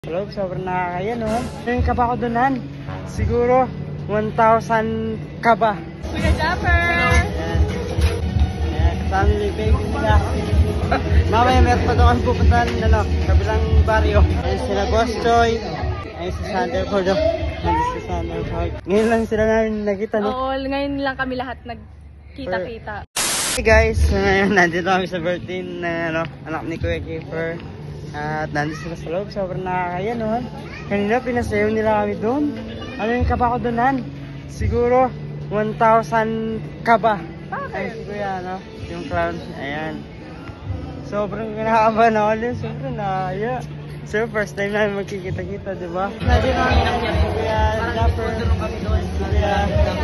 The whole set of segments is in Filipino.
Hello, sobrang nakakaya no? Ngayon ka ba ako doon? Siguro 1,000 ka ba? Kuya Japper! Ayan. Ayan, kasama ni baby nila. Mamaya meron pa doon pupuntahan kabilang baryo. Ayan sila Boss Choy. Ayan si Sanderford. Ayan si Sanderford. Ngayon lang sila namin nakita, no? Oo, ngayon lang kami lahat nagkita-kita. Hey guys, ngayon nandito kami sa birthday na anak ni Kuya Kiefer. At nandito sila sa loob, sobrang nakakaya no? Kanina pinasayaw nila kami doon. Ano yung kaba ko doon? Siguro 1,000 kaba. Ay, si Kuya, no? Yung clown, ayan. Sobrang kinakabahan ako din, sobrang nakakaya. So, first time namin magkikita-kita, di ba? Nandito kami ng Kuya Japper. Kuya Japper.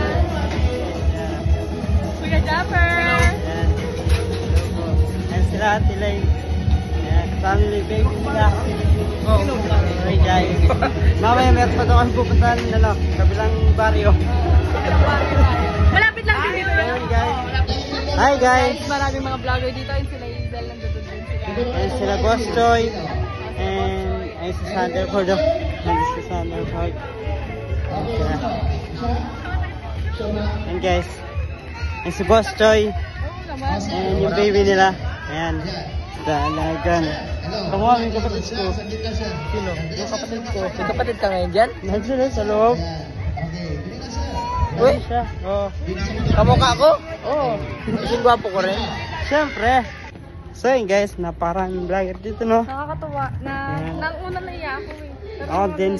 Kuya Japper! Ayan. Ayan sila, Atilay. Ayan, family baby nila. Hey guys. Mamaya meron pa doon pupuntahan kabilang baryo. Malapit lang din dito. Ayan guys. Hi guys. Maraming mga vlogger dito. Ayun sila Isel, nandito din sila. Ayan sila Boss Choy. And ayan si Sanderford. Ayan si Sanderford. Ayan guys. Ayan si Boss Choy. Ayan yung baby nila. Ayan. Dalagan. Kamu aming kapatid ko. Sino? Yung kapatid ko. May kapatid ka ngayon dyan? Nandiyan sila sa loob. Uy! Siya. Oo. Kamukha ko? Oo. Kasing gwapo ko rin. Siyempre. So yun guys, na parang vlogger dito no. Nakakatuwa na Ayan. nang una naiya ako eh. Pero Ako din.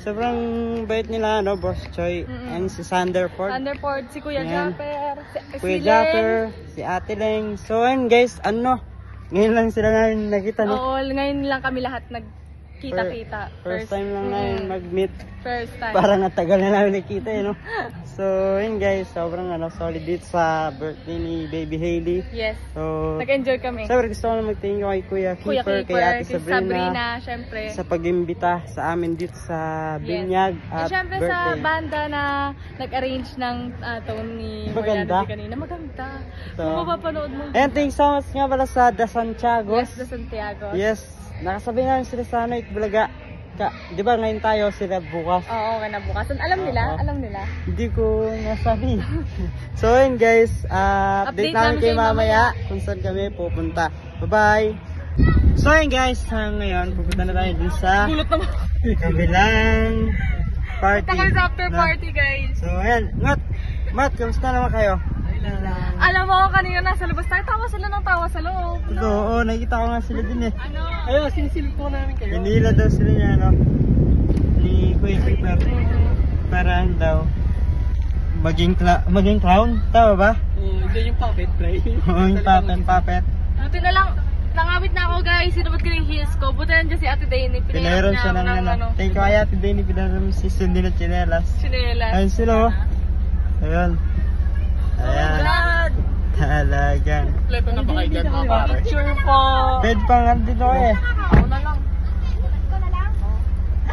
Sobrang bait nila Boss Choy. And si Sanderford. Thunderford, si Kuya Ayan. Japper, Kuya si Japper. Si Ate Leng. So yun guys, ngayon lang sila namin nakita no. Oo, ngayon lang kami lahat nagkita-kita. First time lang namin mag-meet. First time. Parang natagal na namin nakita no. So yun guys, sobrang solid dito sa birthday ni Baby Hailey. Yes. So Nag-enjoy kami. siyempre gusto ko na mag-thank you kay Kuya Kiefer, kay Ate kay Sabrina, Sabrina, syempre. sa pag-imbita sa amin dito sa binyag And at syempre sa birthday. banda na nag-arrange ng tone ni Maganda. Mariana kanina. Maganda. So, Kung mapapanood mo. and thanks so much nga pala sa The Santiago. Yes, de Santiago. Yes, nakasabay namin sila sa Itbulaga. Di ba ngayon tayo sila bukas? Oo, kinabukasan. Alam nila, Oo. alam nila. Hindi ko nasabi. So yun guys, update namin kayo mamaya kung saan kami pupunta. Bye-bye! So yun guys, ngayon pupunta na tayo dun sa Gulot naman. kabilang party. Punta kami sa after na- party, guys. So ayan, Matt, kamusta naman kayo? Alam mo, kanina nasa labas tayo, tawa sila ng tawa sa loob. Oo, nakikita ko nga sila din eh. Ano? Ayun, sinisilip po namin kayo. Hinila daw sila niya, ni Kuya Kiefer. Parang daw, maging clown, tama ba? Hindi yung puppet, play. Oo, yung puppet. Buti na lang, nangawit na ako guys, sinubot ko yung heels ko. Buti nandiyan si Ate Dani, Pinayaran siya ng Thank you kaya Ate Dani, pinayaran si Cindy na chinelas. Sinelas. Ayun sila oh. Ayun. Ayan. Talagang. Kompleto na ba kayo dyan mga pare? Picture po. Bed pa nga dito eh. Ako na lang.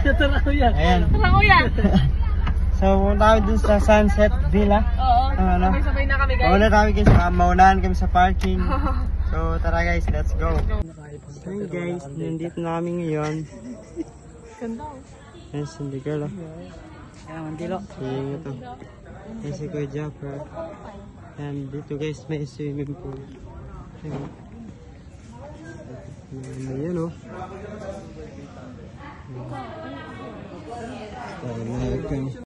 Ito na ko yan. Ayan. Lang ko yan. So, punta kami dun sa Sunset Villa. Oo, Ano? sabay na kami guys. Mauna kami guys, maunahan kami sa parking. So, tara guys, let's go. So yun guys, nandito na kami ngayon. Ganda. Ayan, si girl oh. Kaya mandilo. Ayan ito. Ayan si Kuya Japper. Ayan, dito guys, may swimming pool. Ayan. Ayan oh. Talagang